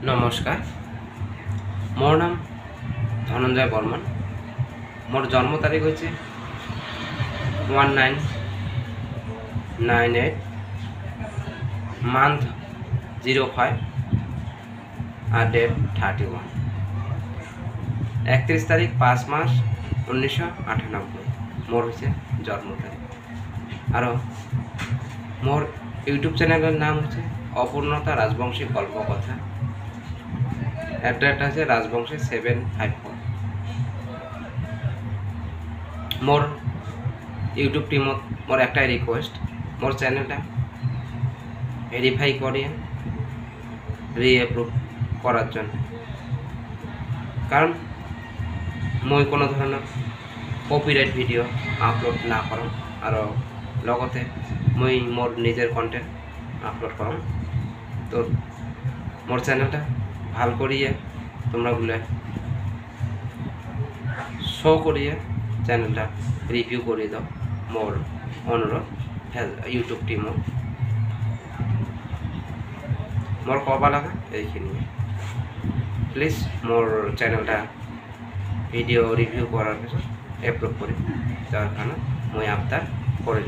নমস্কার, মোর নাম ধনঞ্জয় বর্মন। মোর জন্ম তারিখ হচ্ছে 1998, মান্থ 05 আর ডেট 31। 31 তারিখ 5 মাস 1998 মোর হচ্ছে জন্ম তারিখ। আরও মোর ইউটিউব চ্যানেলের নাম হচ্ছে অপূর্ণতা রাজবংশী গল্পকথা। অ্যাড্রেসটা আছে রাজবংশী 754। মোর ইউটিউব টিমত মোর একটাই রিকোয়েস্ট, মোর চ্যানেলটা ভেরিফাই করিয়ে রিএপ্রুভ করার জন্য। কারণ মই কোনো ধরনের কপিরাইট ভিডিও আপলোড না করম, আর লগতে মই মোর নিজের কন্টেন্ট আপলোড করম। তো মোর চ্যানেলটা ভাল করিয়ে তোমরা বলে শো করিয়ে চ্যানেলটা রিভিউ করিয়ে দাও, মোর অনুরোধ ইউটিউব টিমও। মোর কবা লাগা এইখিনি, প্লিজ মোর চ্যানেলটা ভিডিও রিভিউ করার পিছত এপ্রুভ করি, যার কারণে মই আবদার করে